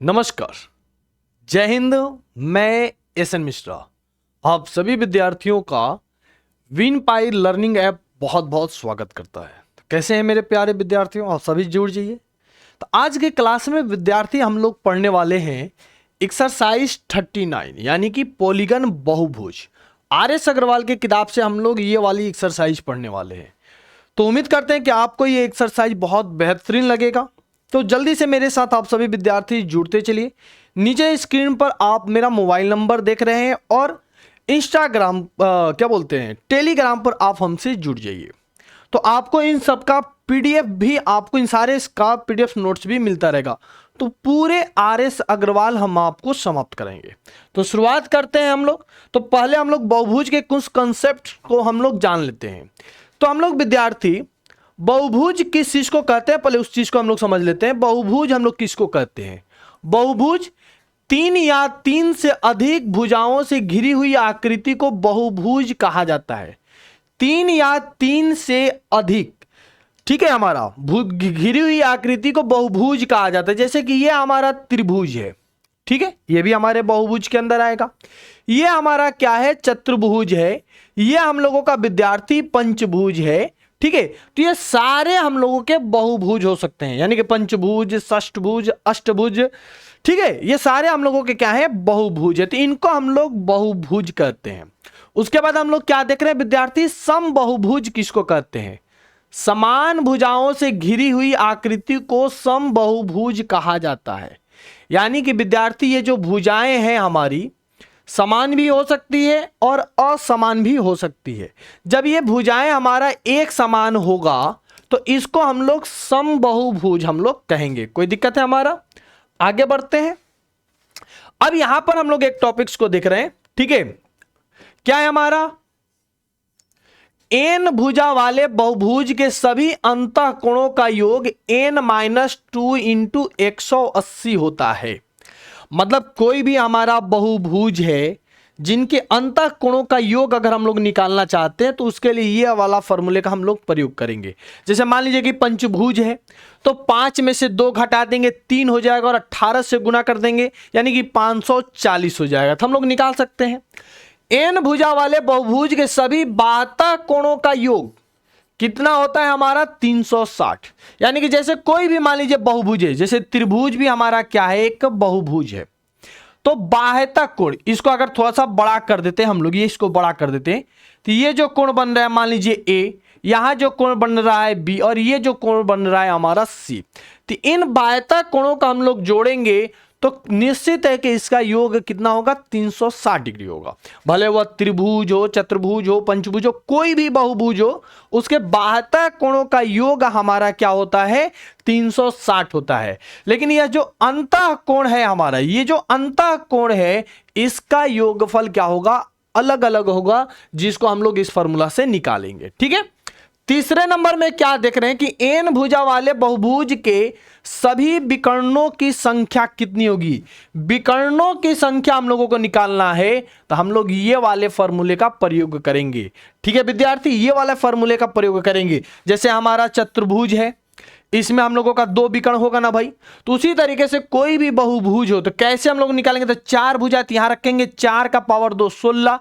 नमस्कार, जय हिंद। मैं एस.एन. मिश्रा आप सभी विद्यार्थियों का विन पाई लर्निंग ऐप बहुत बहुत स्वागत करता है। तो कैसे हैं मेरे प्यारे विद्यार्थियों, आप सभी जुड़ जाइए। तो आज के क्लास में विद्यार्थी हम लोग पढ़ने वाले हैं एक्सरसाइज 39 यानी कि पॉलीगन बहुभुज। आर.एस. अग्रवाल की किताब से हम लोग ये वाली एक्सरसाइज पढ़ने वाले हैं। तो उम्मीद करते हैं कि आपको ये एक्सरसाइज बहुत बेहतरीन लगेगा। तो जल्दी से मेरे साथ आप सभी विद्यार्थी जुड़ते चलिए। नीचे स्क्रीन पर आप मेरा मोबाइल नंबर देख रहे हैं और इंस्टाग्राम टेलीग्राम पर आप हमसे जुड़ जाइए। तो आपको इन सब का पीडीएफ भी, आपको इन सारे इसका पीडीएफ नोट्स भी मिलता रहेगा। तो पूरे आर.एस. अग्रवाल हम आपको समाप्त करेंगे। तो शुरुआत करते हैं हम लोग। तो पहले हम लोग बहुभुज के कुछ कंसेप्ट को हम लोग जान लेते हैं। तो हम लोग विद्यार्थी बहुभुज किस चीज को कहते हैं, पहले उस चीज को हम लोग समझ लेते हैं। बहुभुज हम लोग किसको कहते हैं? बहुभुज तीन या तीन से अधिक भुजाओं से घिरी हुई आकृति को बहुभुज कहा जाता है। तीन या तीन से अधिक, ठीक है, हमारा घिरी हुई आकृति को बहुभुज कहा जाता है। जैसे कि ये हमारा त्रिभुज है, ठीक है, ये भी हमारे बहुभुज के अंदर आएगा। ये हमारा क्या है? चतुर्भुज है। ये हम लोगों का विद्यार्थी पंचभुज है, ठीक है। तो ये सारे हम लोगों के बहुभुज हो सकते हैं, यानी कि पंचभुज, षष्ठभुज, अष्टभुज, ठीक है, ये सारे हम लोगों के क्या है? बहुभुज है। तो इनको हम लोग बहुभुज कहते हैं। उसके बाद हम लोग क्या देख रहे हैं विद्यार्थी? समबहुभुज किसको कहते हैं? समान भुजाओं से घिरी हुई आकृति को समबहुभुज कहा जाता है। यानी कि विद्यार्थी ये जो भुजाएं हैं हमारी, समान भी हो सकती है और असमान भी हो सकती है। जब ये भुजाएं हमारा एक समान होगा तो इसको हम लोग समबहुभुज हम लोग कहेंगे। कोई दिक्कत है? हमारा आगे बढ़ते हैं। अब यहां पर हम लोग एक टॉपिक्स को देख रहे हैं, ठीक है। क्या है हमारा? एन भुजा वाले बहुभुज के सभी अंतः कोणों का योग n-2 इंटू 180 होता है। मतलब कोई भी हमारा बहुभुज है जिनके अंतः कोणों का योग अगर हम लोग निकालना चाहते हैं तो उसके लिए ये वाला फॉर्मूले का हम लोग प्रयोग करेंगे। जैसे मान लीजिए कि पंचभुज है तो 5 में से 2 घटा देंगे, 3 हो जाएगा, और 18 से गुना कर देंगे यानी कि 540 हो जाएगा। तो हम लोग निकाल सकते हैं एन भुजा वाले बहुभुज के सभी 72 कोणों का योग कितना होता है हमारा? 360। यानी कि जैसे कोई भी मान लीजिए बहुभुज है, जैसे त्रिभुज भी हमारा क्या है? एक बहुभुज है। तो 72 कोण, इसको अगर थोड़ा सा बड़ा कर देते हैं हम लोग, ये इसको बड़ा कर देते हैं, तो ये जो कोण बन रहा है मान लीजिए ए, यहां जो कोण बन रहा है बी, और ये जो कोण बन रहा है हमारा सी। तो इन 72 कोणों का हम लोग जोड़ेंगे तो निश्चित है कि इसका योग कितना होगा? 360 डिग्री होगा। भले वह त्रिभुज हो, चतुर्भुज हो, पंचभुज हो, कोई भी बहुभुज हो, उसके 72 कोणों का योग हमारा क्या होता है? 360 होता है। लेकिन यह जो अंतः कोण है हमारा, ये जो अंतः कोण है, इसका योगफल क्या होगा? अलग अलग होगा, जिसको हम लोग इस फॉर्मूला से निकालेंगे, ठीक है। तीसरे नंबर में क्या देख रहे हैं कि एन भुजा वाले बहुभुज के सभी विकर्णों की संख्या कितनी होगी? विकर्णों की संख्या हम लोगों को निकालना है तो हम लोग ये वाले फॉर्मूले का प्रयोग करेंगे, ठीक है विद्यार्थी, ये वाले फॉर्मूले का प्रयोग करेंगे। जैसे हमारा चतुर्भुज है, इसमें हम लोगों का 2 विकर्ण होगा ना भाई। तो उसी तरीके से कोई भी बहुभुज हो तो कैसे हम लोग निकालेंगे? तो 4 भुजा यहां रखेंगे, 4 का पावर 2 16,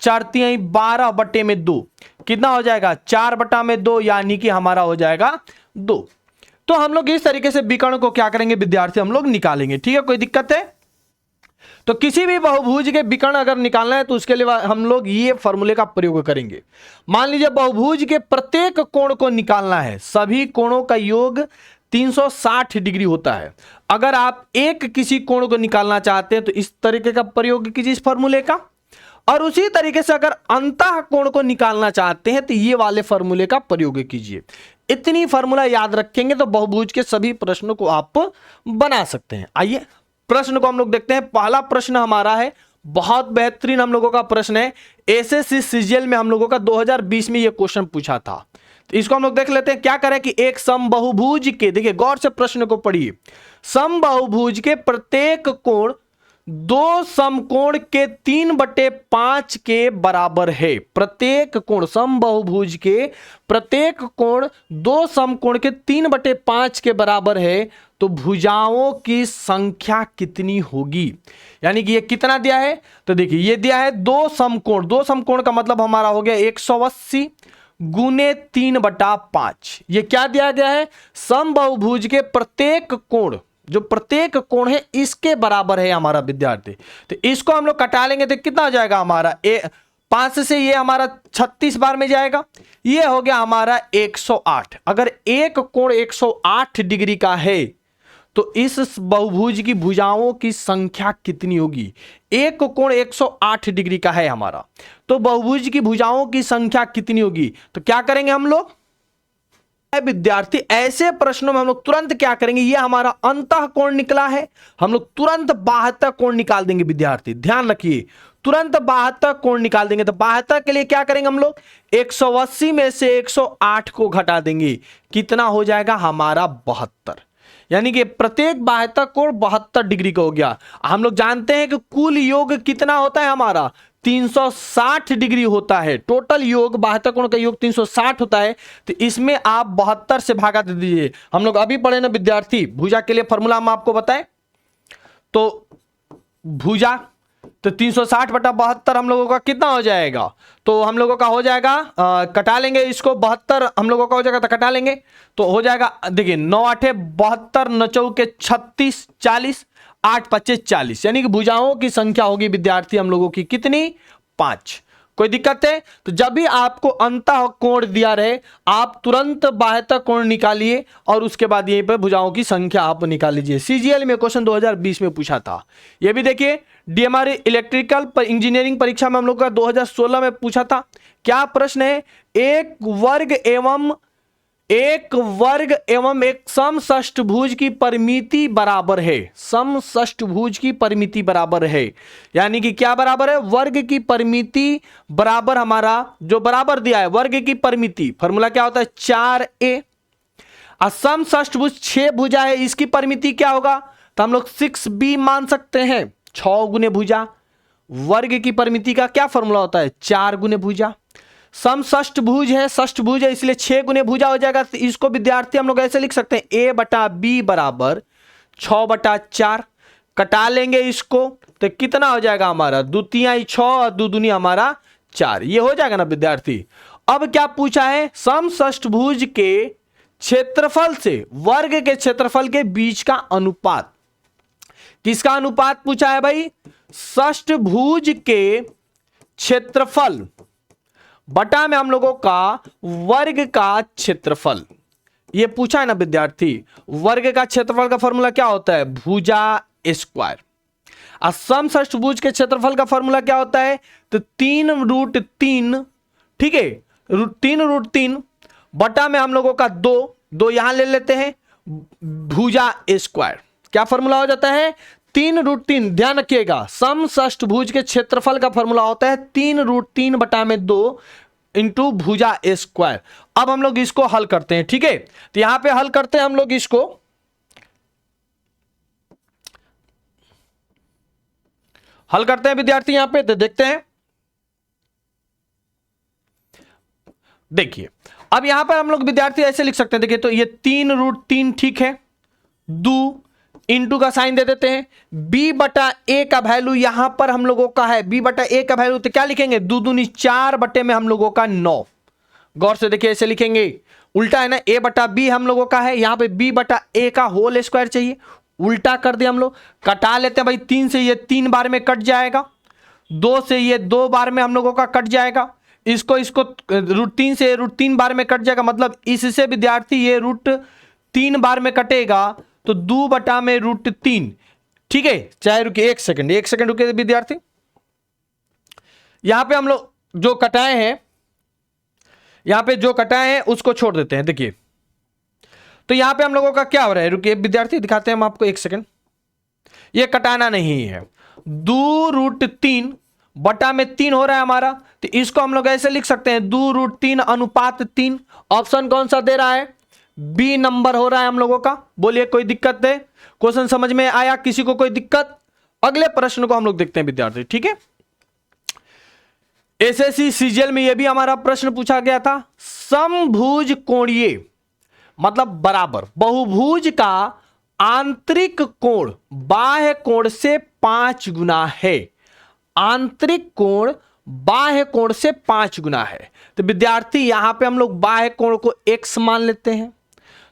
4 तिहाई 12 बटे में 2 कितना हो जाएगा? 4 बटा में 2 यानी कि हमारा हो जाएगा 2। तो हम लोग इस तरीके से विकर्ण को क्या करेंगे विद्यार्थी? हम लोग निकालेंगे, ठीक है। कोई दिक्कत है? तो किसी भी बहुभुज के विकर्ण अगर निकालना है तो उसके लिए हम लोग ये फॉर्मूले का प्रयोग करेंगे। मान लीजिए बहुभुज के प्रत्येक कोण को निकालना है, सभी कोणों का योग 360 डिग्री होता है। अगर आप एक किसी कोण को निकालना चाहते हैं तो इस तरीके का प्रयोग कीजिए इस फॉर्मूले का, और उसी तरीके से अगर अंतः कोण को निकालना चाहते हैं तो ये वाले फॉर्मूले का प्रयोग कीजिए। इतनी फॉर्मूला याद रखेंगे तो बहुभुज के सभी प्रश्नों को आप बना सकते हैं। आइए प्रश्न को हम लोग देखते हैं। पहला प्रश्न हमारा है, बहुत बेहतरीन हम लोगों का प्रश्न है। एसएससी सीजीएल में हम लोगों का 2020 में ये क्वेश्चन पूछा था। तो इसको हम लोग देख लेते हैं। क्या करें कि एक समबहुभुज के, देखिए गौर से प्रश्न को पढ़िए, समबहुभुज के प्रत्येक कोण दो समकोण के 3/5 के बराबर है। प्रत्येक कोण, समबाहुभुज के प्रत्येक कोण दो समकोण के 3/5 के बराबर है, तो भुजाओं की संख्या कितनी होगी? यानी कि ये कितना दिया है, तो देखिए ये दिया है दो समकोण, दो समकोण का मतलब हमारा हो गया 180 गुने 3/5। ये क्या दिया गया है? समबाहुभुज के प्रत्येक कोण, जो प्रत्येक कोण है इसके बराबर है हमारा विद्यार्थी। तो इसको हम लोग कटा लेंगे तो कितना हो जाएगा हमारा? 5 से ये हमारा 36 बार में जाएगा, ये हो गया हमारा 108। अगर एक कोण 108 डिग्री का है तो इस बहुभुज की भुजाओं की संख्या कितनी होगी? एक कोण 108 डिग्री का है हमारा, तो बहुभुज की भुजाओं की संख्या कितनी होगी? तो क्या करेंगे हम लोग विद्यार्थी, ऐसे प्रश्नों में हम लोग तुरंत क्या करेंगे? ये हमारा अंतः कोण निकला है, हम लोग तुरंत बाह्यतः कोण निकाल देंगे विद्यार्थी, ध्यान रखिए, तुरंत बाह्यतः कोण निकाल देंगे। तो बाह्यतः के लिए क्या करेंगे हम लोग? 180 में से 108 को घटा देंगे, कितना हो जाएगा हमारा? 72। यानी कि प्रत्येक बाह्यतः कोण 72 डिग्री का हो गया। हम लोग जानते हैं कि कुल योग कितना होता है हमारा? 360 डिग्री होता है। टोटल योग, बाह्यतः कोण का योग 360 होता है। तो इसमें आप 72 से भागा दे दीजिए। हम लोग अभी पढ़े ना विद्यार्थी, भुजा के लिए फॉर्मूला हम आपको बताएं, तो भुजा तो 360/72 हम लोगों का कितना हो जाएगा? तो हम लोगों का हो जाएगा, कटा लेंगे इसको, 72 हम लोगों का हो जाएगा, तो कटा लेंगे तो हो जाएगा, देखिए 9 8 72, 9 चौके 36, 40, 8 25 40। यानी कि भुजाओं की संख्या होगी विद्यार्थी हम लोगों की कितनी? 5। कोई दिक्कत है? तो जब भी आपको अंतः कोण दिया रहे, आप तुरंत बाह्यतः कोण निकालिए और उसके बाद यहीं पर भुजाओं की संख्या आप निकाल लीजिए। सीजीएल में क्वेश्चन 2020 में पूछा था। ये भी देखिए, डीएमआर इलेक्ट्रिकल इंजीनियरिंग परीक्षा में हम लोग का 2016 में पूछा था। क्या प्रश्न है? एक वर्ग एवं एक समषष्ठभुज की परिमिति बराबर है। समषष्ठभुज की परिमिति बराबर है, यानी कि क्या बराबर है? वर्ग की परिमिति बराबर, हमारा जो बराबर दिया है वर्ग की परिमिति, फॉर्मूला क्या होता है? 4a। समषष्ठभुज 6 भुजा है, इसकी परिमिति क्या होगा? तो हम लोग 6b मान सकते हैं। 6 गुने भुजा, वर्ग की परिमिति का क्या फॉर्मूला होता है? 4 गुने भुजा। समषष्ठभुज है, षष्ठभुज है, इसलिए 6 गुने भुजा हो जाएगा। तो इसको विद्यार्थी हम लोग ऐसे लिख सकते हैं, a/b बराबर 6/4। कटा लेंगे इसको तो कितना हो जाएगा हमारा? 2 तिहाई 6 और 2 दूनी हमारा 4। ये हो जाएगा ना विद्यार्थी। अब क्या पूछा है? समषष्ठभुज के क्षेत्रफल से वर्ग के क्षेत्रफल के बीच का अनुपात। किसका अनुपात पूछा है भाई? षष्ठभुज के क्षेत्रफल बटा में हम लोगों का वर्ग का क्षेत्रफल, ये पूछा है ना विद्यार्थी। वर्ग का क्षेत्रफल का फॉर्मूला क्या होता है? भुजा स्क्वायर। समषष्ठभुज के क्षेत्रफल का फॉर्मूला क्या होता है? तो 3√3, ठीक है, 3√3 बटा में हम लोगों का 2 यहां ले लेते हैं, भुजा स्क्वायर। क्या फॉर्मूला हो जाता है? 3√3। ध्यान रखिएगा, समषष्ठभुज के क्षेत्रफल का फॉर्मूला होता है 3√3 बटा में 2 इंटू भुजा स्क्वायर। अब हम लोग इसको हल करते हैं, ठीक है। तो यहां पे हल करते हैं हम लोग, इसको हल करते हैं विद्यार्थी यहां पे। तो देखते हैं, देखिए अब यहां पर हम लोग विद्यार्थी ऐसे लिख सकते हैं, देखिए तो ये 3√3 ठीक है, 2 इंटू का साइन दे देते हैं, b/a का वैल्यू यहां पर हम लोगों का है, b/a का वैल्यू तो क्या लिखेंगे? 2 दूनी 4 बटे में हम लोगों का 9। गौर से देखिए, ऐसे लिखेंगे, उल्टा है ना, a/b हम लोगों का है, यहां पे b/a का होल स्क्वायर चाहिए, उल्टा कर दिया हम लोग। कटा लेते हैं भाई, 3 से ये 3 बार में कट जाएगा, 2 से ये 2 बार में हम लोगों का कट जाएगा, इसको √3 से √3 बार में कट जाएगा, मतलब इससे विद्यार्थी ये √3 बार में कटेगा, तो 2 बटा में √3, ठीक है। चाहे रुकिए 1 सेकंड रुकिए विद्यार्थी, यहां पे हम लोग जो कटाए हैं, यहां पे जो कटाए हैं उसको छोड़ देते हैं। देखिए तो यहां पे हम लोगों का क्या हो रहा है, रुकिए विद्यार्थी दिखाते हैं हम आपको, 1 सेकंड। ये कटाना नहीं है, 2√3 बटा में 3 हो रहा है हमारा, तो इसको हम लोग ऐसे लिख सकते हैं, 2√3 अनुपात 3। ऑप्शन कौन सा दे रहा है? बी नंबर हो रहा है हम लोगों का। बोलिए कोई दिक्कत है? क्वेश्चन समझ में आया? किसी को कोई दिक्कत? अगले प्रश्न को हम लोग देखते हैं विद्यार्थी, ठीक है। एसएससी सीजीएल में यह भी हमारा प्रश्न पूछा गया था। समभुज कोणीय मतलब बराबर बहुभुज का आंतरिक कोण बाह्य कोण से 5 गुना है। आंतरिक कोण बाह्य कोण से 5 गुना है। तो विद्यार्थी यहां पे हम लोग बाह्य कोण को x मान लेते हैं,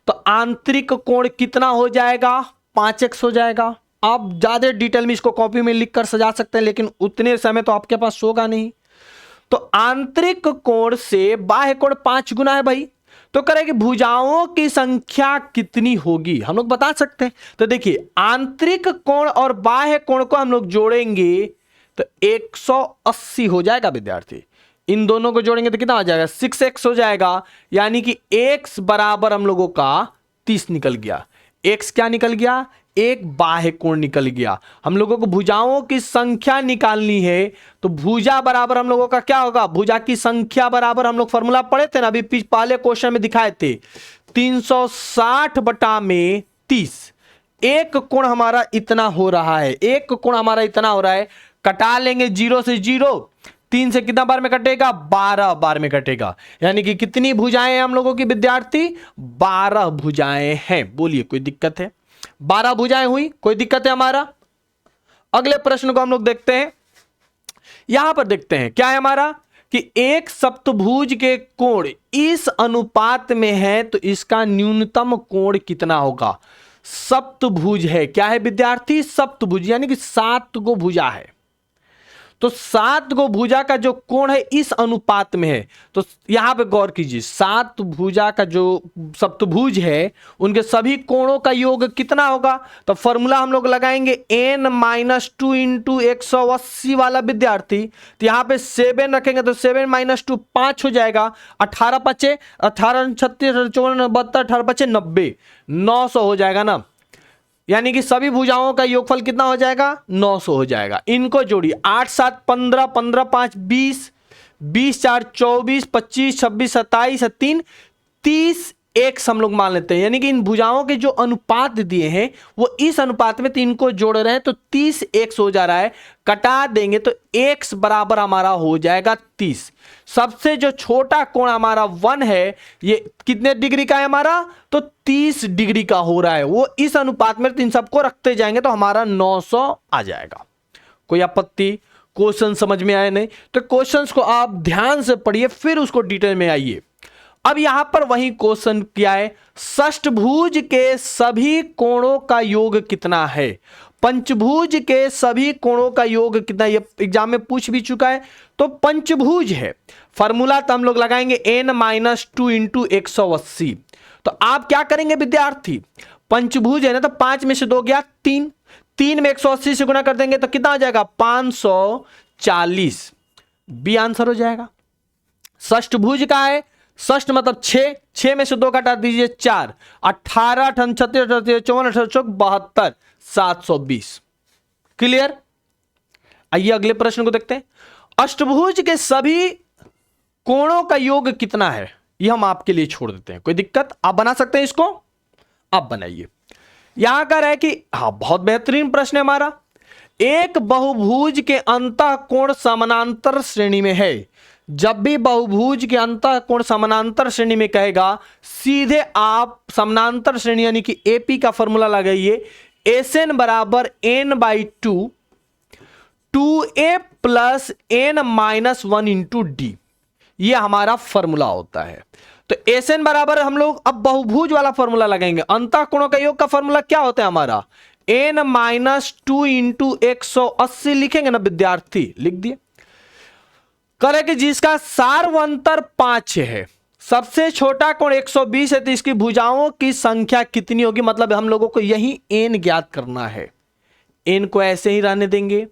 तो आंतरिक कोण कितना हो जाएगा, 5x हो जाएगा। आप ज्यादा डिटेल में इसको कॉपी में लिख कर सजा सकते हैं, लेकिन उतने समय तो आपके पास होगा नहीं। तो आंतरिक कोण से बाह्य कोण 5 गुना है भाई, तो करें भुजाओं की संख्या कितनी होगी हम लोग बता सकते हैं। तो देखिए आंतरिक कोण और बाह्य कोण को हम लोग जोड़ेंगे तो 180 हो जाएगा विद्यार्थी। इन दोनों को जोड़ेंगे तो कितना हो जाएगा, 6x हो जाएगा। यानी कि x बराबर हम लोगों का 30 निकल गया। x क्या निकल गया, एक बाह्य कोण निकल गया। हम लोगों को भुजाओं की संख्या निकालनी है, तो भुजा बराबर हम लोगों का क्या होगा, भुजा की संख्या बराबर हम लोग फॉर्मूला पढ़े थे ना, अभी पहले क्वेश्चन में दिखाए थे 360 बटा में 30। एक कोण हमारा इतना हो रहा है, एक कोण हमारा इतना हो रहा है। कटा लेंगे 0 से 0, 3 से कितना बार में कटेगा, 12 बार में कटेगा। यानी कि कितनी भुजाएं हैं हम लोगों की विद्यार्थी, 12 भुजाएं हैं। बोलिए कोई दिक्कत है, 12 भुजाएं हुई, कोई दिक्कत है हमारा। अगले प्रश्न को हम लोग देखते हैं। यहां पर देखते हैं क्या है हमारा कि एक सप्तभुज के कोण इस अनुपात में है, तो इसका न्यूनतम कोण कितना होगा। सप्तभुज है, क्या है विद्यार्थी, सप्तभुज यानी कि 7 गो भुजा है। तो 7 गो भुजा का जो कोण है इस अनुपात में है। तो यहां पे गौर कीजिए, 7 भुजा का जो सप्तभुज है उनके सभी कोणों का योग कितना होगा। तो फॉर्मूला हम लोग लगाएंगे n-2 इंटू 180 वाला विद्यार्थी। तो यहां पे 7 रखेंगे तो 7 - 2 5 हो जाएगा। 18 5 18 36 54 72 18 5 90 900 हो जाएगा ना। यानी कि सभी भुजाओं का योगफल कितना हो जाएगा, 900 हो जाएगा। इनको जोड़िए 8 7 15 15 5 20 20 4 24 25 26 27 3 30 x हम लोग मान लेते हैं। यानी कि इन भुजाओं के जो अनुपात दिए हैं वो इस अनुपात में 3 को जोड़ रहे हैं, तो 30x हो जा रहा है। कटा देंगे तो x बराबर हमारा हो जाएगा 30। सबसे जो छोटा कोण हमारा 1 है, ये कितने डिग्री का है हमारा, तो 30 डिग्री का हो रहा है। वो इस अनुपात में इन सबको रखते जाएंगे तो हमारा 900 आ जाएगा। कोई आपत्ति, क्वेश्चन समझ में आए नहीं तो क्वेश्चंस को आप ध्यान से पढ़िए, फिर उसको डिटेल में आइए। अब यहां पर वही क्वेश्चन क्या है, षष्ठभुज के सभी कोणों का योग कितना है। पंचभुज के सभी कोणों का योग कितना, ये एग्जाम में पूछ भी चुका है। तो पंचभुज है, फॉर्मूला तो हम लोग लगाएंगे n-2 इंटू 180। तो आप क्या करेंगे विद्यार्थी, पंचभुज है ना, तो 5 में से 2 गया 3, 3 में 180 से गुणा कर देंगे तो कितना आ जाएगा, 540। बी आंसर हो जाएगा। षष्ठभुज का है, षष्ठ मतलब 6, 6 में से 2 घटा दीजिए 4, 18 38 38 54 68 72 720। क्लियर। आइए अगले प्रश्न को देखते हैं। अष्टभुज के सभी कोणों का योग कितना है, यह हम आपके लिए छोड़ देते हैं। कोई दिक्कत, आप बना सकते हैं इसको, आप बनाइए। यहां का है कि हाँ बहुत बेहतरीन प्रश्न है हमारा। एक बहुभुज के अंतः कोण समानांतर श्रेणी में है। जब भी बहुभुज के अंतः कोण समानांतर श्रेणी में कहेगा, सीधे आप समानांतर श्रेणी यानी कि एपी का फॉर्मूला लगाइए। एसएन बराबर n/2 2a plus n-1 into D, ये हमारा फॉर्मूला होता है। तो एसएन बराबर हम लोग अब बहुभुज वाला फॉर्मूला लगाएंगे। अंतः कोणों का योग का फॉर्मूला क्या होता है हमारा, n-2 इंटू 180 लिखेंगे ना विद्यार्थी, लिख दिए। करें कि जिसका सार्वंतर 5 है, सबसे छोटा कोण 120 है, तो इसकी भुजाओं की संख्या कितनी होगी। मतलब हम लोगों को यही n ज्ञात करना है। n को ऐसे ही रहने देंगे।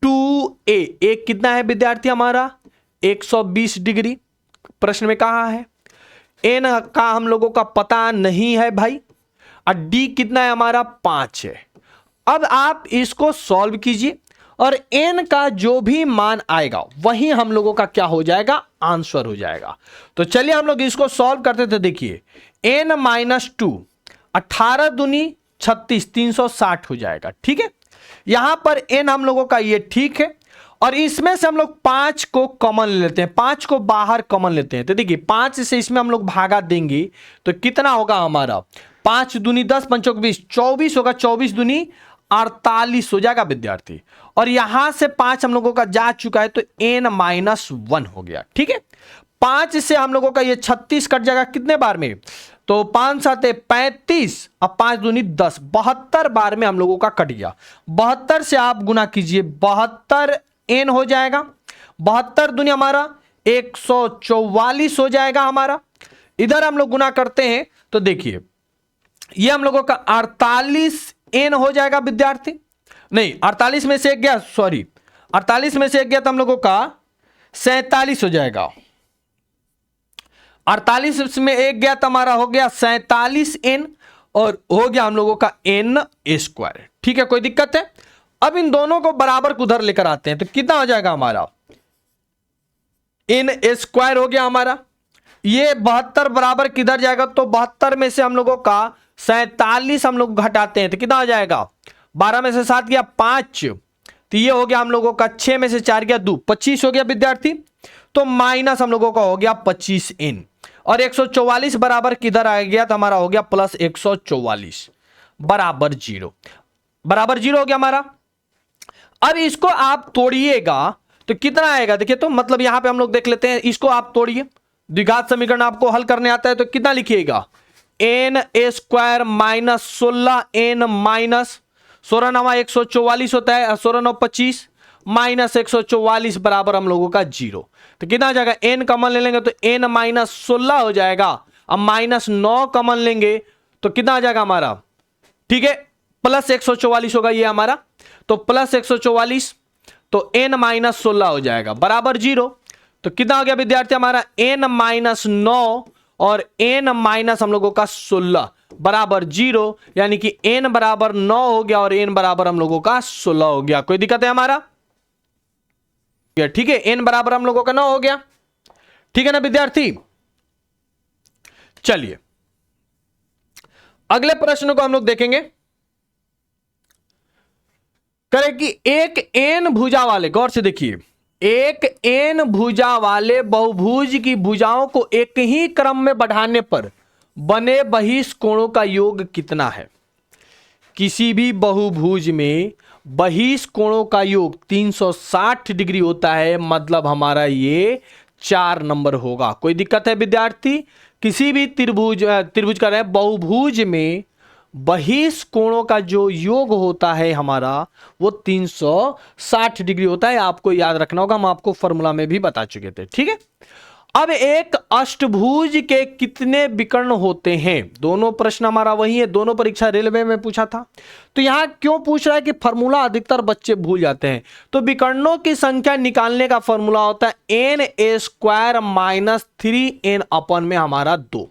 2a एक कितना है विद्यार्थी हमारा, 120 डिग्री प्रश्न में कहा है। n का हम लोगों का पता नहीं है भाई, और d कितना है हमारा, 5 है। अब आप इसको सॉल्व कीजिए और n का जो भी मान आएगा वही हम लोगों का क्या हो जाएगा, आंसर हो जाएगा। तो चलिए हम लोग इसको सॉल्व करते थे। देखिए n-2, 18 दूनी 36 360 हो जाएगा। ठीक है, यहां पर n हम लोगों का ये ठीक है, और इसमें से हम लोग 5 को कॉमन लेते हैं, 5 को बाहर कॉमन लेते हैं। तो देखिए 5 से इसमें हम लोग भागा देंगे तो कितना होगा हमारा, 5 दूनी 10 पंचों 20, 24 होगा, 24 दूनी 48 हो जाएगा विद्यार्थी। और यहां से 5 हम लोगों का जा चुका है तो n-1 हो गया। ठीक है, 5 से हम लोगों का ये 36 कट जाएगा कितने बार में, तो 5 7 35, अब 5 दूनी 10, 72 बार में हम लोगों का कट गया। 72 से आप गुना कीजिए, 72 n हो जाएगा, 72 दूनी हमारा 144 हो जाएगा हमारा। इधर हम लोग गुना करते हैं तो देखिए ये हम लोगों का 48 n हो जाएगा विद्यार्थी, नहीं 48 में से एक गया, सॉरी 48 में से एक गया तो हम लोगों का 47 हो जाएगा। 48 में एक गया तो हमारा हो गया 47 n, और हो गया हम लोगों का n²। ठीक है, कोई दिक्कत है। अब इन दोनों को बराबर को उधर लेकर आते हैं तो कितना हो जाएगा हमारा, n² हो गया हमारा। ये 72 बराबर किधर जाएगा, तो 72 में से हम लोगों का 47 हम लोग घटाते हैं तो कितना हो जाएगा, 12 में से 7 गया 5, तो ये हो गया हम लोगों का 6 में से 4 गया 2, 25 हो गया विद्यार्थी। तो माइनस हम लोगों का हो गया 25 n, और 144 बराबर किधर आ गया, तो हमारा हो गया प्लस 144 बराबर 0, बराबर 0 हो गया हमारा। अब इसको आप तोड़िएगा तो कितना आएगा, देखिए तो मतलब यहां पे हम लोग देख लेते हैं, इसको आप तोड़िए, द्विघात समीकरण आपको हल करने आता है तो कितना लिखिएगा, n² माइनस 16 n माइनस 16 नवा 144 होता है, 16 9 25 माइनस 144 बराबर हम लोगों का 0। तो कितना आ जाएगा, n कॉमन ले लेंगे तो n माइनस 16 हो जाएगा, अब माइनस 9 कॉमन लेंगे तो कितना आ जाएगा हमारा, ठीक है प्लस 144 होगा ये हमारा, तो प्लस 144 तो n माइनस 16 हो जाएगा बराबर 0। तो कितना हो गया विद्यार्थी हमारा, n माइनस 9 और n माइनस हम लोगों का 16 बराबर 0, यानी कि n बराबर 9 हो गया और n बराबर हम लोगों का 16 हो गया। कोई दिक्कत है हमारा, ठीक है n बराबर हम लोगों का 9 हो गया। ठीक है ना विद्यार्थी, चलिए अगले प्रश्न को हम लोग देखेंगे। करें कि एक n भुजा वाले, गौर से देखिए, एक n भुजा वाले बहुभुज की भुजाओं को एक ही क्रम में बढ़ाने पर बने बहिष्ठ कोणों का योग कितना है। किसी भी बहुभुज में बहिष्ठ कोणों का योग 360 डिग्री होता है, मतलब हमारा ये 4 नंबर होगा। कोई दिक्कत है विद्यार्थी, किसी भी त्रिभुज का बहुभुज में बहिष्ठ कोणों का जो योग होता है हमारा वो 360 डिग्री होता है, आपको याद रखना होगा, हम आपको फॉर्मूला में भी बता चुके थे। ठीक है, अब एक अष्टभुज के कितने विकर्ण होते हैं, दोनों प्रश्न हमारा वही है, दोनों परीक्षा रेलवे में पूछा था। तो यहां क्यों पूछ रहा है कि फॉर्मूला अधिकतर बच्चे भूल जाते हैं, तो विकर्णों की संख्या निकालने का फॉर्मूला होता है n² माइनस 3n अपन में हमारा 2।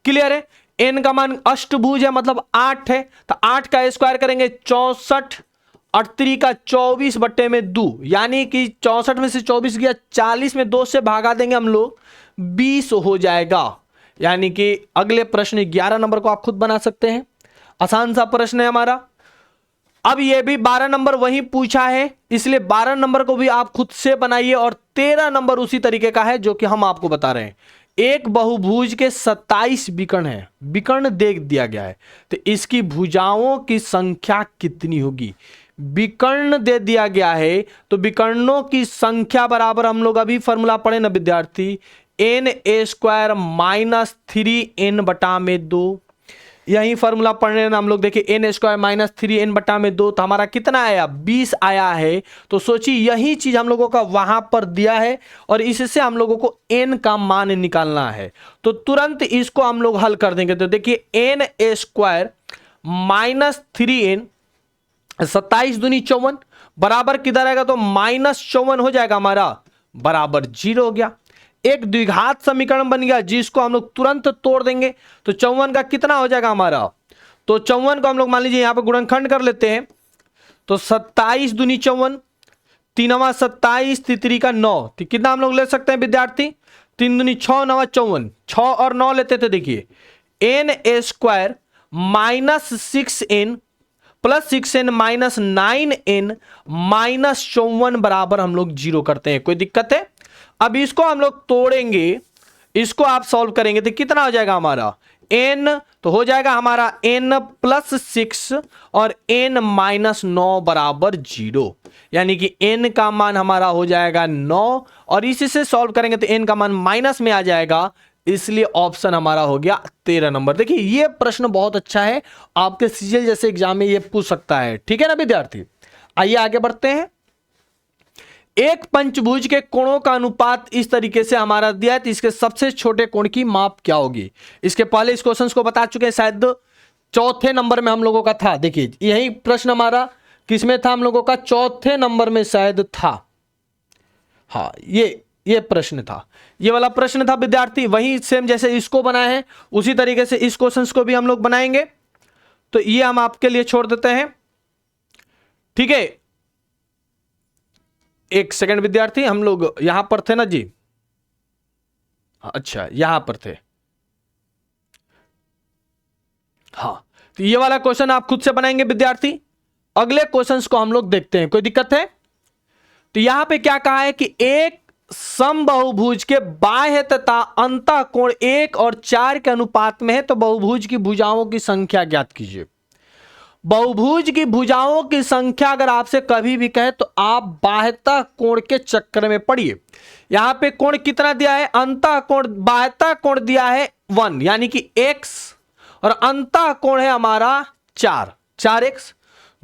क्लियर है, n का मान अष्टभुज है मतलब 8 है, तो 8 का स्क्वायर करेंगे 64, 3 का 24 बट्टे में 2, यानी कि 64 में से 24 गया, 40 में 2 से भागा देंगे हम लोग 20 हो जाएगा। यानी कि अगले प्रश्न 11 नंबर को आप खुद बना सकते हैं, आसान सा प्रश्न है हमारा। अब ये भी 12 नंबर वही पूछा है, इसलिए 12 नंबर को भी आप खुद से बनाइए, और 13 नंबर उसी तरीके का है जो कि हम आपको बता रहे हैं। एक बहुभुज के 27 विकर्ण है, विकर्ण देख दिया गया है, तो इसकी भुजाओं की संख्या कितनी होगी, विकर्ण दे दिया गया है, तो विकर्णों की संख्या बराबर हम लोग अभी फॉर्मूला पढ़े ना विद्यार्थी, n² माइनस 3n बटा में 2, यही फॉर्मूला पढ़ने ना हम लोग देखिए, n² माइनस 3n बटा में 2, तो हमारा कितना आया 20 आया है। तो सोचिए यही चीज हम लोगों का वहां पर दिया है और इससे हम लोगों को n का मान निकालना है, तो तुरंत इसको हम लोग हल कर देंगे। तो देखिए n² माइनस 3n, 27 दूनी 54 बराबर किधर आएगा, तो माइनस 54 हो जाएगा हमारा, बराबर 0 हो गया। एक द्विघात समीकरण बन गया जिसको हम लोग तुरंत तोड़ देंगे, तो 54 का कितना हो जाएगा हमारा, तो 54 को हम लोग मान लीजिए यहां पे गुणनखंड कर लेते हैं, तो 27 दूनी 54, 3 27, 3 का 9, तो कितना हम लोग ले सकते हैं विद्यार्थी, 3 दूनी 6, 9 54, 6 और 9 लेते थे। देखिए n² -6n plus 6n minus 9n minus 54 बराबर हम लोग 0 करते हैं। कोई दिक्कत है? अब इसको हम लोग तोड़ेंगे, इसको आप सॉल्व करेंगे तो कितना हो जाएगा हमारा n, तो हो जाएगा हमारा n प्लस 6 और n माइनस 9 बराबर 0, यानी कि n का मान हमारा हो जाएगा 9 और इसी से सॉल्व करेंगे तो n का मान माइनस में आ जाएगा, इसलिए ऑप्शन हमारा हो गया 13 नंबर। देखिए ये प्रश्न बहुत अच्छा है, आपके सीजीएल जैसे एग्जाम में ये पूछ सकता है। ठीक है ना विद्यार्थी, आइए आगे बढ़ते हैं। एक पंचभुज के कोणों का अनुपात इस तरीके से हमारा दिया है, तो इसके सबसे छोटे कोण की माप क्या होगी? इसके पहले इस क्वेश्चन को बता चुके हैं, शायद चौथे नंबर में हम लोगों का था। देखिए यही प्रश्न हमारा किसमें था? हम लोगों का चौथे नंबर में शायद था। हाँ ये प्रश्न था, ये वाला प्रश्न था विद्यार्थी। वही सेम जैसे इसको बनाए हैं उसी तरीके से इस क्वेश्चन को भी हम लोग बनाएंगे, तो ये हम आपके लिए छोड़ देते हैं। ठीक है, एक सेकंड विद्यार्थी, हम लोग यहां पर थे ना जी? अच्छा यहां पर थे। हाँ तो ये वाला क्वेश्चन आप खुद से बनाएंगे विद्यार्थी। अगले क्वेश्चंस को हम लोग देखते हैं, कोई दिक्कत है? तो यहां पे क्या कहा है कि एक समबाहुभुज के बाह्य तथा अंतः कोण 1 और 4 के अनुपात में है, तो बहुभुज की भुजाओं की संख्या ज्ञात कीजिए। बहुभुज की भुजाओं की संख्या अगर आपसे कभी भी कहे तो आप बाह्यतः कोण के चक्कर में पड़िए। यहां पे कोण कितना दिया है? अंतः कोण, बाह्यतः कोण दिया है 1 यानी कि x, और अंतः कोण है हमारा 4x।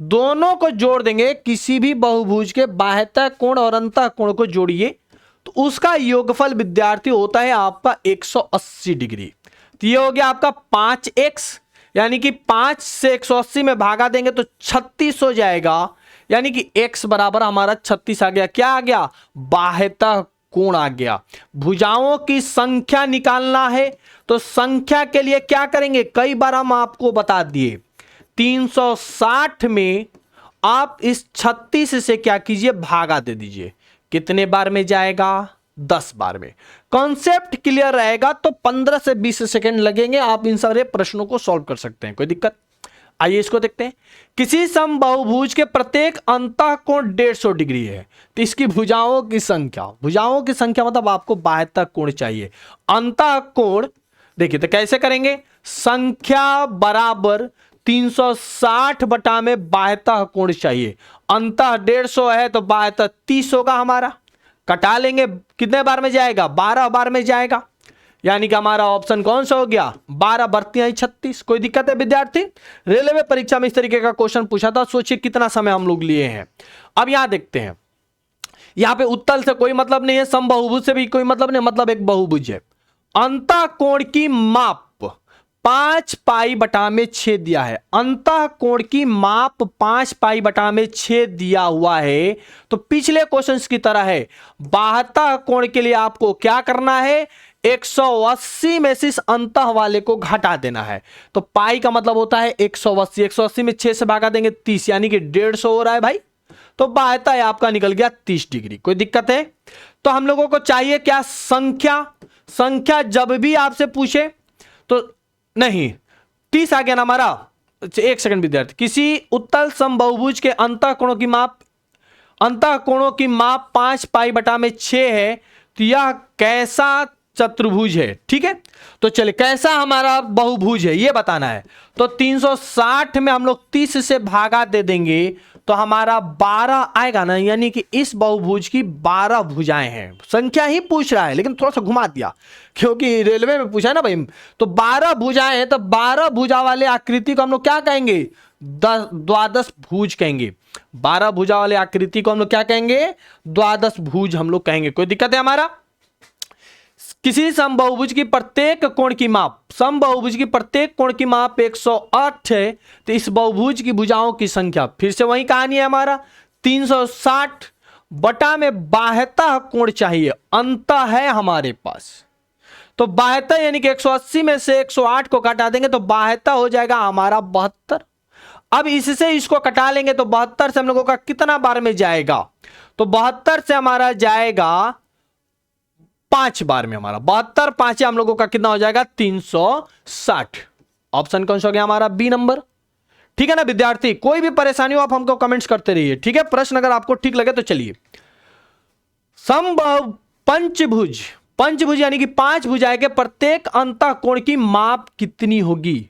दोनों को जोड़ देंगे, किसी भी बहुभुज के बाह्यतः कोण और अंतः कोण को जोड़िए तो उसका योगफल विद्यार्थी होता है आपका 180 डिग्री। तो ये हो गया आपका 5x, यानी कि 5 से 180 में भागा देंगे तो 36 हो जाएगा, यानी कि x बराबर हमारा 36 आ गया। क्या आ गया? बाह्यतः कोण आ गया। भुजाओं की संख्या निकालना है तो संख्या के लिए क्या करेंगे? कई बार हम आपको बता दिए, 360 में आप इस 36 से क्या कीजिए? भागा दे दीजिए। कितने बार में जाएगा? 10 बार में। कॉन्सेप्ट क्लियर रहेगा तो 15 से 20 सेकंड लगेंगे, आप इन सारे प्रश्नों को सॉल्व कर सकते हैं, कोई दिक्कत? आइए इसको देखते हैं। किसी समबाहुभुज के प्रत्येक अंतः कोण 150 डिग्री है, तो इसकी भुजाओं की संख्या, भुजाओं की संख्या मतलब आपको बाह्यतः कोण चाहिए। अंतः कोण देखिए तो कैसे करेंगे? संख्या बराबर 360 बटा में बाह्यतः कोण चाहिए। अंतः 150 है तो बाह्यतः 30 होगा हमारा। कटा लेंगे, कितने बार में जाएगा? 12 बार में जाएगा, यानी कि हमारा ऑप्शन कौन सा हो गया? 12 बरतियां 36। कोई दिक्कत है विद्यार्थी? रेलवे परीक्षा में इस तरीके का क्वेश्चन पूछा था, सोचिए कितना समय हम लोग लिए हैं। अब यहां देखते हैं, यहां पे उत्तल से कोई मतलब नहीं है, समबाहुभुज से भी कोई मतलब नहीं, मतलब एक बहुभुज है। अंतः कोण की माप 5 पाई बटा में 6 दिया है। अंतः कोण की माप 5 पाई बटा में 6 दिया हुआ है, तो पिछले क्वेश्चंस की तरह है। बाह्यतः कोण के लिए आपको क्या करना है? 180 में से इस अंतः वाले को घटा देना है, तो पाई का मतलब होता है 180। 180 में 6 से भागा देंगे 30, यानी कि 150 हो रहा है भाई, तो बाह्यतः आपका निकल गया 30 डिग्री। कोई दिक्कत है? तो हम लोगों को चाहिए क्या? संख्या जब भी आपसे पूछे तो नहीं, 30 आ गया ना हमारा। एक सेकंड विद्यार्थी, किसी उत्तल समबाहुभुज के अंतः कोणों की माप, अंतः कोणों की माप 5 पाई बटा में 6 है, तो यह कैसा चतुर्भुज है? ठीक है, तो चलिए कैसा हमारा बहुभुज है ये बताना है। तो 360 में हम लोग 30 से भागा दे देंगे तो हमारा 12 आएगा ना, यानी कि इस बहुभुज की 12 भुजाएं हैं। संख्या ही पूछ रहा है लेकिन थोड़ा सा घुमा दिया क्योंकि रेलवे में पूछा है ना भाई, तो 12 भुजाएं हैं, तो 12 भुजा वाले आकृति को हम लोग क्या कहेंगे? द्वादश भुज कहेंगे। 12 भुजा वाले आकृति को हम लोग क्या कहेंगे? द्वादश भुज हम लोग कहेंगे। कोई दिक्कत है हमारा? किसी समबाहुभुज की प्रत्येक कोण की माप, समबाहुभुज की प्रत्येक कोण की माप 108 है, तो इस बहुभुज की भुजाओं की संख्या फिर से वही कहानी है हमारा, 360 बटा में बाह्यतः कोण चाहिए, अंतः है हमारे पास, तो बाह्यतः यानी कि 180 में से 108 को घटा देंगे तो बाह्यतः हो जाएगा हमारा 72। अब इससे इसको कटा लेंगे तो 72 से हम लोगों का कितना बार में जाएगा? तो 72 से हमारा जाएगा 5 बार में, हमारा 72 5 हम लोगों का कितना हो जाएगा? 360। ऑप्शन कौन सा हो गया हमारा? B number. ठीक है ना विद्यार्थी, कोई भी परेशानी हो आप हमको कमेंट्स करते रहिए। ठीक है, प्रश्न अगर आपको ठीक लगे तो चलिए। समबाहु पंचभुज, पंचभुज यानी कि 5 भुजाएं के प्रत्येक अंतःकोण की माप कितनी होगी?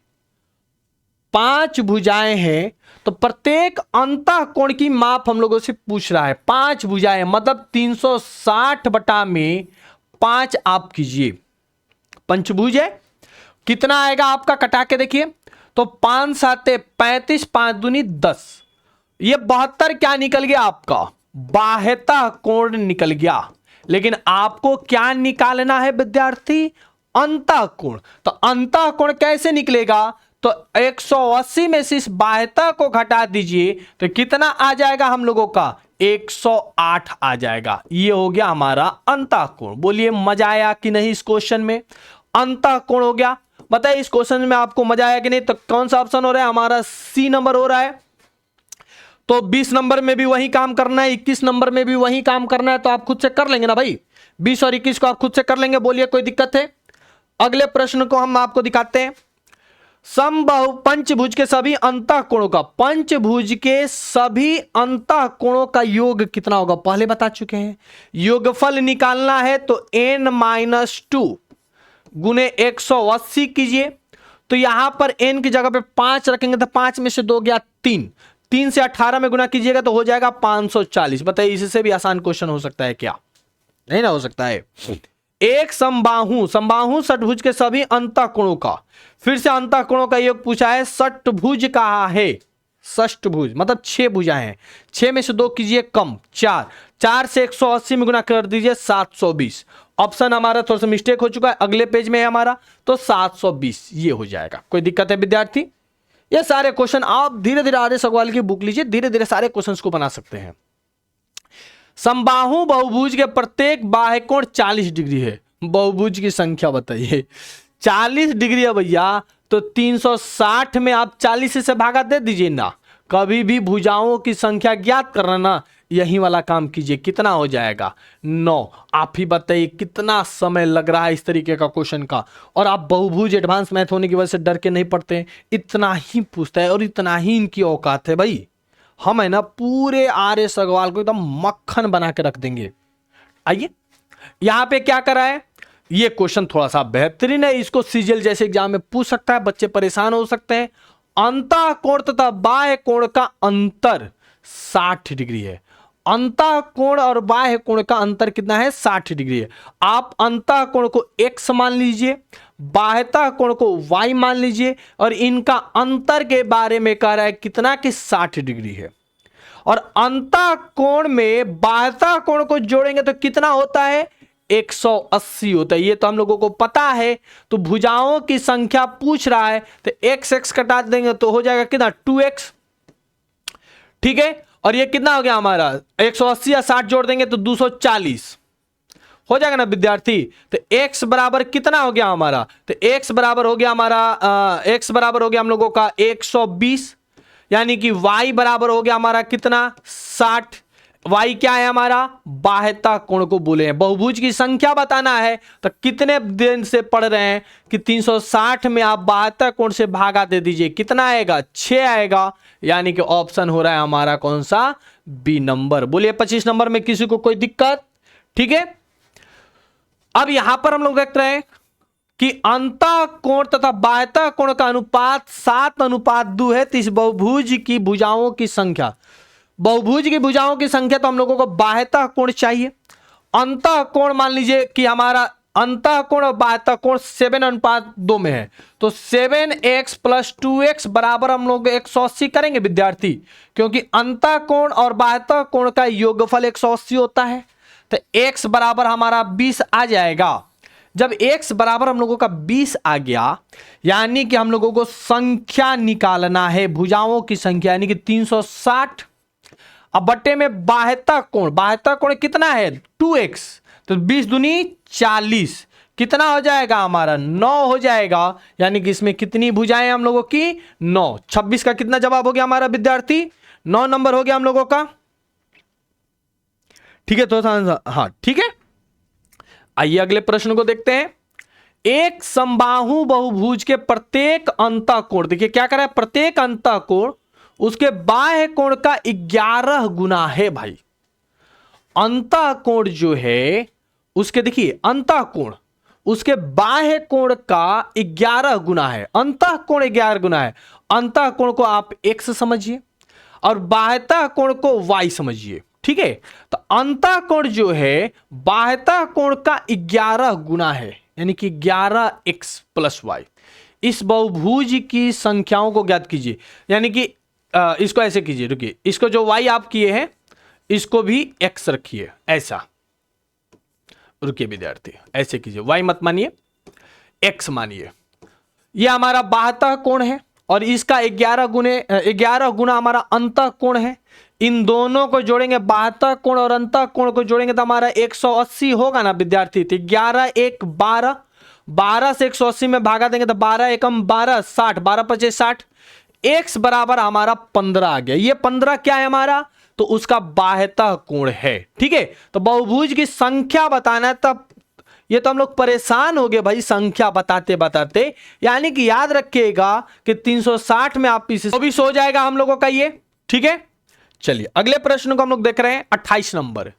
5 भुजाएं हैं तो प्रत्येक अंतःकोण की माप हम लोगों से पूछ रहा है। 5 भुजाएं मतलब 360 बटा में 5 आप कीजिए। पंचभुज है, कितना आएगा आपका? कटा के देखिए तो 5 साते 35, 5 दूनी 10, ये 72 क्या निकल गया आपका? बाह्यता कोण निकल गया। लेकिन आपको क्या निकालना है विद्यार्थी? अंतःकोण। तो अंतःकोण कैसे निकलेगा? तो 180 में से इस बाह्यता को घटा दीजिए तो कितना आ जाएगा हम लोगों का? 108 आ जाएगा। ये हो गया हमारा अंतःकोण। बोलिए मजा आया कि नहीं इस क्वेश्चन में? अंतःकोण हो गया। बताइए इस क्वेश्चन में आपको मजा आया कि नहीं? तो कौन सा ऑप्शन हो रहा है हमारा? सी नंबर हो रहा है। तो 20 नंबर में भी वही काम करना है, 21 नंबर में भी वही काम करना है, तो आप खुद से कर लेंगे ना भाई। 20 और 21 को आप खुद से कर लेंगे। बोलिए कोई दिक्कत है? अगले प्रश्न को हम आपको दिखाते हैं। समबाहु पंचभुज के सभी अंतःकोणों का, पंचभुज के सभी अंतःकोणों का योग कितना होगा? पहले बता चुके हैं। योगफल निकालना है तो n-2 गुने 180 कीजिए। तो यहां पर n की जगह पे 5 रखेंगे तो 5 में से 2 गया 3, 3 से 18 में गुना कीजिएगा तो हो जाएगा 540। बताइए इससे भी आसान क्वेश्चन हो सकता है क्या? नहीं ना हो सकता है। एक समबाहु, समबाहु षटभुज के सभी अंतःकोणों का, फिर से अंतःकोणों का योग पूछा है। षटभुज कहा है? षष्टभुज मतलब 6 भुजाएं हैं। 6 में से 2 कीजिए कम, 4, 4 से 180 में गुना कर दीजिए 720। ऑप्शन हमारा थोड़ा सा मिस्टेक हो चुका है, अगले पेज में है हमारा, तो 720 ये हो जाएगा। कोई दिक्कत है विद्यार्थी? ये सारे क्वेश्चन आप धीरे धीरे आर्य सगवाल की बुक लीजिए, धीरे धीरे सारे क्वेश्चंस को बना सकते हैं। समबाहु बहुभुज के प्रत्येक बाह्य कोण 40 डिग्री है। बहुभुज की संख्या बताइए। 40 डिग्री है भैया, तो 360 में आप 40 से भागा दे दीजिए ना। कभी भी भुजाओं की संख्या ज्ञात करना ना, यही वाला काम कीजिए। कितना हो जाएगा? 9। आप ही बताइए कितना समय लग रहा है इस तरीके का क्वेश्चन का। और आप बहुभुज एडवांस मैथ होने की वजह से डर के नहीं पढ़ते। इतना ही पूछता है और इतना ही इनकी औकात है भाई। हम है ना पूरे आर्य सगवाल को एकदम मक्खन बना के रख देंगे। आइए यहां पे क्या करा है, ये क्वेश्चन थोड़ा सा बेहतरीन है, इसको सीजीएल जैसे एग्जाम में पूछ सकता है, बच्चे परेशान हो सकते हैं। अंतःकोण तथा बाह्य कोण का अंतर 60 डिग्री है। अंतःकोण और बाह्य कोण का अंतर कितना है? 60 डिग्री है। आप अंतःकोण को x मान लीजिए, बाह्यता कोण को y मान लीजिए, और इनका अंतर के बारे में कह रहा है कितना कि 60 डिग्री है। और अंतःकोण में बाह्यता कोण को जोड़ेंगे तो कितना होता है? 180 होता है। ये तो हम लोगों को पता है। तो भुजाओं की संख्या पूछ रहा है तो x कटा देंगे तो हो जाएगा कितना? 2x। ठीक है, और ये कितना हो गया हमारा? 180 या 60 जोड़ देंगे तो 240 हो जाएगा ना विद्यार्थी। तो x बराबर कितना हो गया हमारा? तो x बराबर हो गया हमारा x बराबर हो गया हम लोगों का 120, यानी कि y बराबर हो गया हमारा कितना? 60। y क्या है हमारा? बाह्यता कोण को बोले हैं। बहुभुज की संख्या बताना है तो कितने दिन से पढ़ रहे हैं कि 360 में आप बाह्यता कोण से भागा दे दीजिए, कितना आएगा? 6 आएगा। यानी कि ऑप्शन हो रहा है हमारा कौन सा? B number. बोलिए 25 नंबर में किसी को कोई दिक्कत? ठीक है, अब यहां पर हम लोग देख रहे हैं कि अंतःकोण तथा बाह्यता कोण का अनुपात 7:2 है। तो इस बहुभुज की भुजाओं की संख्या, बहुभुज की भुजाओं की संख्या, तो हम लोगों को बाह्यता कोण चाहिए। अंतःकोण मान लीजिए कि हमारा अंतःकोण और बाह्यता कोण 7:2 में है, तो 7x + 2x बराबर हम लोग 180 करेंगे विद्यार्थी, क्योंकि अंतःकोण और बाह्यता कोण का योगफल 180 होता है। तो x बराबर हमारा 20 आ जाएगा। जब x बराबर हम लोगों का 20 आ गया, यानी कि हम लोगों को संख्या निकालना है, भुजाओं की संख्या, यानी कि 360। अब बट्टे में बाह्यता कोण, बाह्यता कोण कितना है? 2x, तो 20 दूनी 40, कितना हो जाएगा हमारा? 9 हो जाएगा। यानी कि इसमें कितनी भुजाएं हम लोगों की? 9। 26 का कितना जवाब हो गया हमारा विद्यार्थी? 9 नंबर हो गया हम लोगों का। ठीक है, थोड़ा सा हाँ ठीक है। आइए अगले प्रश्न को देखते हैं। एक समबाहु बहुभुज के प्रत्येक अंतःकोण, देखिए क्या कर रहा है, प्रत्येक अंतःकोण उसके बाह्य कोण का 11 गुना है भाई। अंतःकोण जो है उसके, देखिए अंतःकोण उसके बाह्य कोण का 11 गुना है। अंतःकोण 11 गुना है। अंतःकोण को आप x समझिए और बाह्यतः कोण को y समझिए, ठीक है। तो अंतःकोण जो है बाह्यतः कोण का 11 गुना है, यानी कि 11x प्लस वाई। इस बहुभुज की संख्याओं को ज्ञात कीजिए, यानी कि इसको ऐसे कीजिए, रुकिए, इसको जो y आप किए हैं इसको भी x रखिए, ऐसा, रुकिए विद्यार्थी, ऐसे कीजिए, y मत मानिए, x मानिए। यह हमारा बाह्यतः कोण है और इसका 11 गुना हमारा अंतःकोण है। इन दोनों को जोड़ेंगे, बाह्यतः कोण और अंतःकोण को जोड़ेंगे तो हमारा 180 होगा ना विद्यार्थी। तो 11 1 12, 12 से 180 में भागा देंगे तो 12 एकम 12, 60, 12 पचे 60, x बराबर हमारा 15 आ गया। ये 15 क्या है हमारा, तो उसका बाह्यतः कोण है, ठीक है। तो बहुभुज की संख्या बताना है, तब ये तो हम लोग परेशान हो गए भाई संख्या बताते बताते, यानी कि याद रखिएगा कि 360 में आप इसे 24 हो जाएगा हम लोगों का ये, ठीक है। चलिए अगले प्रश्न को हम लोग देख रहे हैं, 28 नंबर।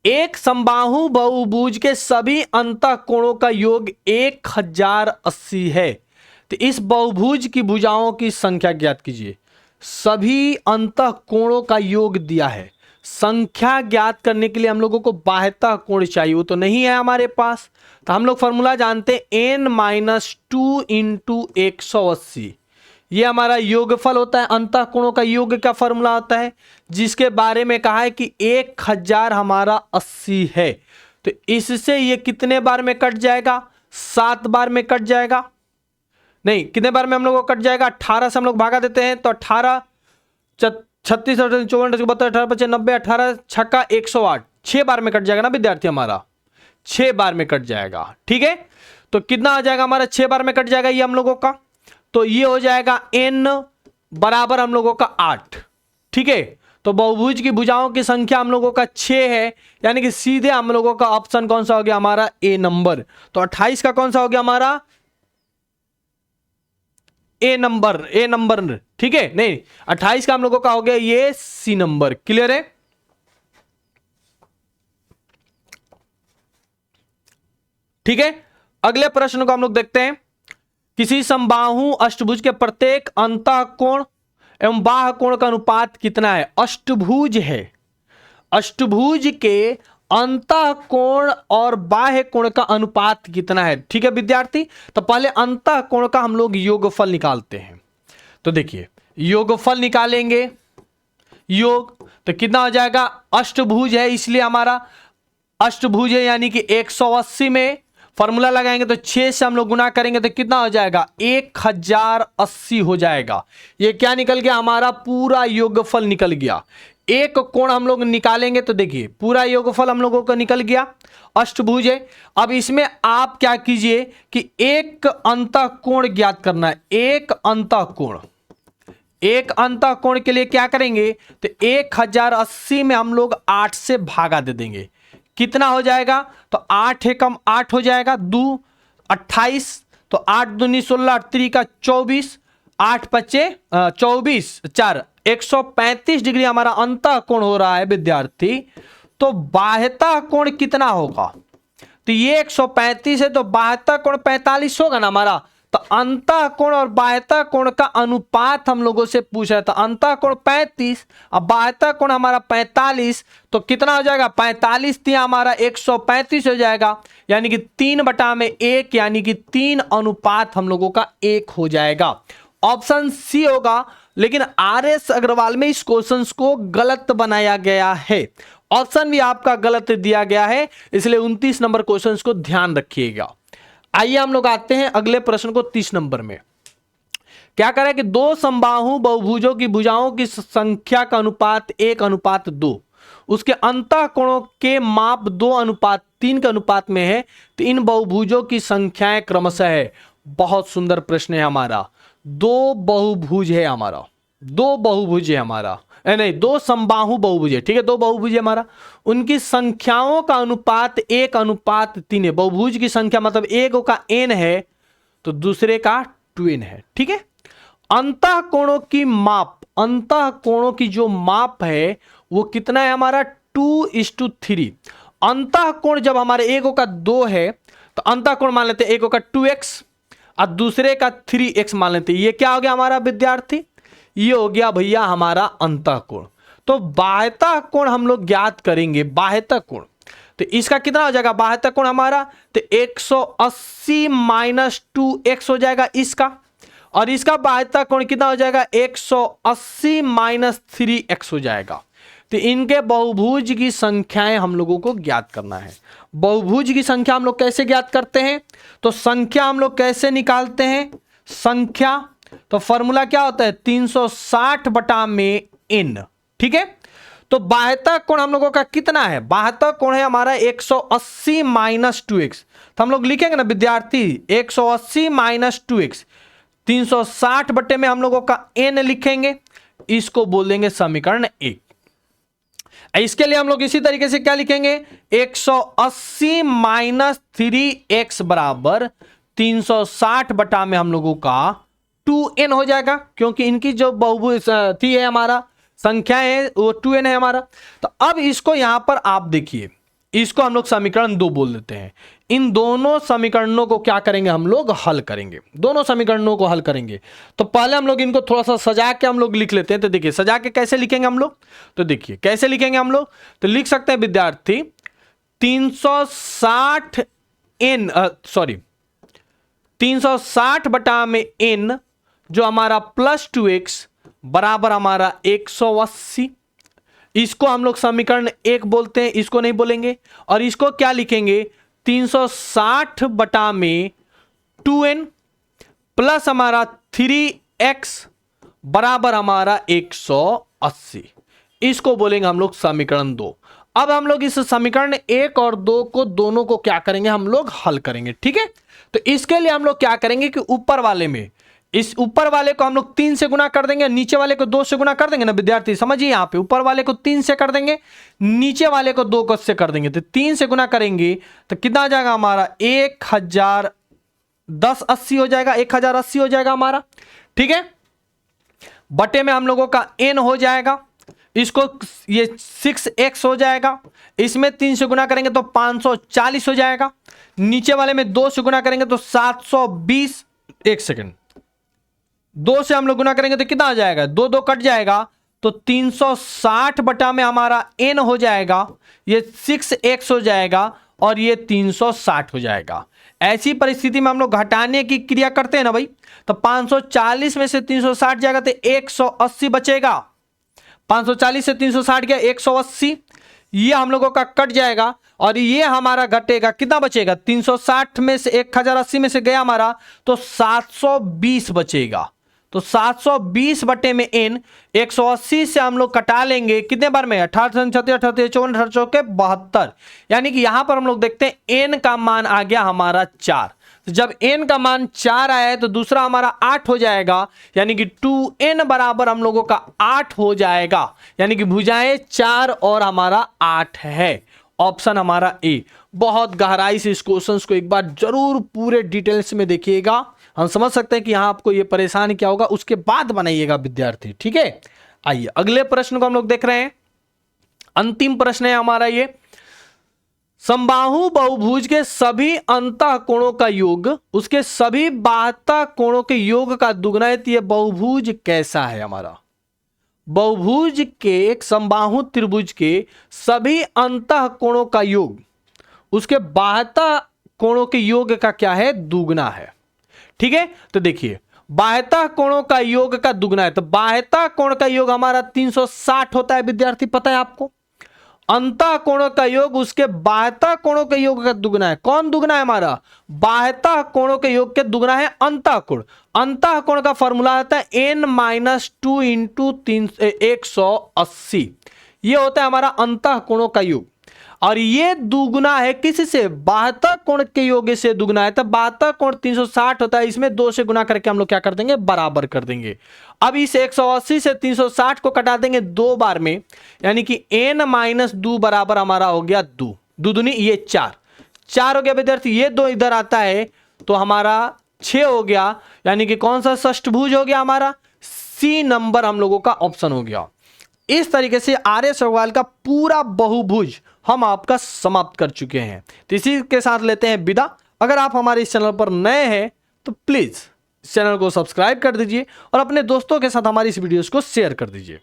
एक समबाहु बहुभुज के सभी अंतःकोणों का योग 1080 है, तो इस बहुभुज की भुजाओं की संख्या ज्ञात कीजिए। सभी अंतःकोणों का योग दिया है, संख्या ज्ञात करने के लिए हम लोगों को बाह्यतः कोण चाहिए, वो तो नहीं है हमारे पास। तो हम लोग फॉर्मूला जानते हैं n-2 इंटू 180, ये हमारा योगफल होता है। अंतःकोणों का योग का फॉर्मूला होता है, जिसके बारे में कहा है कि 1000 हमारा 80 है। तो इससे ये कितने बार में कट जाएगा, 7 बार में कट जाएगा, नहीं कितने बार में हम लोग को कट जाएगा, 18 से हम लोग भागा देते हैं तो 18 36 54 72 18 55 90 18 छक्का 108, 6 बार में कट जाएगा ना विद्यार्थी, हमारा 6 बार में कट जाएगा, ठीक है। तो कितना आ जाएगा हमारा, 6 बार में कट जाएगा ये हम लोगों का, तो ये हो जाएगा n बराबर हम लोगों का 8, ठीक है। तो बहुभुज की भुजाओं की संख्या हम लोगों का 6 है, यानी कि सीधे हम लोगों का ऑप्शन कौन सा हो गया हमारा, ए नंबर। तो 28 का कौन सा हो गया हमारा, ए नंबर, ठीक है। नहीं 28 का हम लोगों का हो गया ये सी नंबर, क्लियर है। ठीक है, अगले प्रश्न को हम लोग देखते हैं। किसी समबाहु अष्टभुज के प्रत्येक अंतःकोण एवं बाह्य कोण का अनुपात कितना है। अष्टभुज है, अष्टभुज के अंतःकोण और बाह्य कोण का अनुपात कितना है, ठीक है विद्यार्थी। तो पहले अंतःकोण का हम लोग योगफल निकालते हैं। तो देखिए योगफल निकालेंगे, योग तो कितना हो जाएगा, अष्टभुज है इसलिए हमारा अष्टभुज है, यानी कि 180 में फॉर्मूला लगाएंगे तो 6 से हम लोग गुना करेंगे तो कितना हो जाएगा, 1080 हो जाएगा। ये क्या निकल गया, हमारा पूरा योगफल निकल गया। एक कोण हम लोग निकालेंगे तो देखिए पूरा योगफल हम लोगों का निकल गया, अष्टभुज है। अब इसमें आप क्या कीजिए कि एक अंतःकोण ज्ञात करना है। एक अंतःकोण, एक अंतःकोण के लिए क्या करेंगे तो 1080 में हम लोग 8 से भागा दे देंगे, कितना हो जाएगा तो 8 एकम 8 हो जाएगा, 2 28, तो 8 दूनी 16, 8 3 का 24, 8 पचे 24, 4 135 डिग्री हमारा अंतःकोण हो रहा है विद्यार्थी। तो बाह्यतः कोण कितना होगा, तो ये 135 है तो बाह्यतः कोण 45 होगा ना हमारा। तो अंतःकोण और बाह्यतः कोण का अनुपात हम लोगों से पूछ रहा था। अंतःकोण 35 और बाह्यतः कोण हमारा 45, तो कितना हो जाएगा 45 दिया हमारा 135 हो जाएगा, यानी कि 3/1, यानी कि 3 अनुपात हम लोगों का 1 हो जाएगा। ऑप्शन सी होगा, लेकिन RS अग्रवाल में इस क्वेश्चन को गलत बनाया गया है। ऑप्शन भी आपका गलत दिया गया है, इसलिए 29 नंबर क्वेश्चन को ध्यान रखिएगा। आइए हम लोग आते हैं अगले प्रश्न को 30 नंबर में। क्या करें कि दो समबाहु बहुभुजों की भुजाओं की संख्या का अनुपात 1:2, उसके अंतःकोणों के माप 2:3 के अनुपात में है, तो इन बहुभुजों की संख्याएं क्रमशः है। बहुत सुंदर प्रश्न है हमारा। दो बहुभुज है हमारा, दो बहुभुज है हमारा, नहीं, दो समबाहु बहुभुज है, ठीक है, दो बहुभुज है हमारा, उनकी संख्याओं का अनुपात 1:3 है। बहुभुज की संख्या मतलब एक का n है तो दूसरे का 2n है, ठीक है। अंतः कोणों की माप, अंतः कोणों की जो माप है वो कितना है हमारा 2:3। अंतः कोण जब हमारे एक का 2 है तो अंतः कोण मान लेते हैं एक का 2x और दूसरे का 3x मान लेते हैं। ये क्या हो गया हमारा विद्यार्थी, ये हो गया भैया हमारा अंतः कोण। तो बाह्यतः कोण हम लोग ज्ञात करेंगे, बाह्यतः कोण, तो इसका कितना हो जाएगा बाह्यतः कोण हमारा, तो 180 माइनस 2x हो जाएगा इसका, और इसका बाह्यतः कोण कितना हो जाएगा 180 माइनस 3x हो जाएगा। तो इनके बहुभुज की संख्याएं हम लोगों को ज्ञात करना है। बहुभुज की संख्या हम लोग कैसे ज्ञात करते हैं, तो संख्या हम लोग कैसे निकालते हैं, संख्या तो फॉर्मूला क्या होता है 360 बटा में n, ठीक है। तो बाह्यतः कोण हम लोगों का कितना है, बाह्यतः कोण है हमारा 180 माइनस 2x, तो हम लोग लिखेंगे ना विद्यार्थी 180 माइनस 2x, 360 बटे में हम लोगों का n लिखेंगे, इसको बोल देंगे समीकरण 1। इसके लिए हम लोग इसी तरीके से क्या लिखेंगे 180 माइनस 3x बराबर 360 बटा में हम लोगों का 2n हो जाएगा, क्योंकि इनकी जो बहुभुज थी है हमारा संख्या है वो 2n है हमारा। तो अब इसको यहां पर आप देखिए, इसको हम लोग समीकरण 2 बोल देते हैं। इन दोनों समीकरणों को क्या करेंगे हम लोग हल करेंगे, दोनों समीकरणों को हल करेंगे। तो पहले हम लोग इनको थोड़ा सा सजा के हम लोग लिख लेते हैं। तो देखिए सजा के कैसे लिखेंगे हम लोग, तो देखिए कैसे लिखेंगे हम लोग, तो लिख सकते हैं विद्यार्थी 360 बटा में n जो हमारा प्लस 2x बराबर हमारा 180, इसको हम लोग समीकरण 1 बोलते हैं, इसको नहीं बोलेंगे। और इसको क्या लिखेंगे 360 बटा में 2n प्लस हमारा 3x बराबर हमारा 180, इसको बोलेंगे हम लोग समीकरण 2। अब हम लोग इस समीकरण 1 और 2 को दोनों को क्या करेंगे हम लोग हल करेंगे, ठीक है। तो इसके लिए हम लोग क्या करेंगे कि ऊपर वाले में, इस ऊपर वाले को हम लोग 3 से गुना कर देंगे, नीचे वाले को 2 से गुना कर देंगे ना विद्यार्थी, समझिए यहाँ पे ऊपर वाले को 3 से कर देंगे, नीचे वाले को 2 से कर देंगे। तो 3 से गुना करेंगे तो कितना आ जाएगा हमारा 1080 हो जाएगा, 1080 हो जाएगा हमारा, ठीक है। बटे में हम लोगों का n हो जाएगा, इसको ये 6x हो जाएगा, इसमें 3 से गुना करेंगे तो 540 हो जाएगा, नीचे वाले में 2 से गुना करेंगे तो 720, एक सेकंड 2 से हम लोग गुना करेंगे तो कितना आ जाएगा 2 2 कट जाएगा, तो 360 बटा में हमारा n हो जाएगा, ये 6x हो जाएगा और ये 360 हो जाएगा। ऐसी परिस्थिति में हम लोग घटाने की क्रिया करते हैं ना भाई, तो 540 में से 360 जाएगा तो 180 बचेगा, 540 से 360 गया 180, ये हम लोगों का कट जाएगा और ये हमारा घटेगा, कितना बचेगा 360 में से 1080 में से गया हमारा तो 720 बचेगा। तो 720 बटे में n 180 से हम लोग कटा लेंगे कितने बार में 18 36 38 54 48 72, यानी कि यहां पर हम लोग देखते हैं n का मान आ गया हमारा 4। तो जब n का मान 4 आया है तो दूसरा हमारा 8 हो जाएगा, यानी कि 2n बराबर हम लोगों का 8 हो जाएगा, यानी कि भुजाएं 4 और हमारा 8 है, ऑप्शन हमारा ए। बहुत गहराई से इस क्वेश्चन को एक बार जरूर पूरे डिटेल्स में देखिएगा, हम समझ सकते हैं कि यहां आपको ये परेशान क्या होगा, उसके बाद बनाइएगा विद्यार्थी, ठीक है। आइए अगले प्रश्न को हम लोग देख रहे हैं, अंतिम प्रश्न है हमारा ये, समबाहु बहुभुज के सभी अंतः कोणों का योग उसके सभी बाह्यतः कोणों के योग का दुगना है, तो ये बहुभुज कैसा है हमारा, बहुभुज के एक समबाहु त्रिभुज के सभी अंतः कोणों का योग उसके बाह्यतः कोणों के योग का क्या है दुगना है, ठीक है। तो देखिए बाह्यतः कोणों का योग का दुगना है, तो बाह्यतः कोण का योग हमारा 360 होता है विद्यार्थी, पता है आपको। अंतः कोणों का योग उसके बाह्यतः कोणों के योग का दुगना है, कौन दुगना है हमारा बाह्यतः कोणों के योग के दुगना है अंतः कोण। अंतः कोण का फॉर्मूला आता है n-2 इंटू 180, ये होता है हमारा अंतः कोणों का योग। और ये दुगुना है किसी से, 72 कोण के योग से दुगुना है, तब 72 कोण 360 होता है, इसमें 2 से गुना करके हम लोग क्या कर देंगे, बराबर कर देंगे। अब इस 180 से 360 को कटा देंगे 2 बार में, यानी कि n-2 बराबर हमारा हो गया 2, दुदुनी ये 4 हो गया विद्यार्थी, ये 2 इधर आता है तो हमारा 6 हो गया, यानी कि कौन सा षष्ठभुज हो गया हमारा, सी नंबर हम लोगों का ऑप्शन हो गया। इस तरीके से आर्य सवाल का पूरा बहुभुज हम आपका समाप्त कर चुके हैं। तो इसी के साथ लेते हैं विदा। अगर आप हमारे इस चैनल पर नए हैं तो प्लीज इस चैनल को सब्सक्राइब कर दीजिए और अपने दोस्तों के साथ हमारी इस वीडियोस को शेयर कर दीजिए।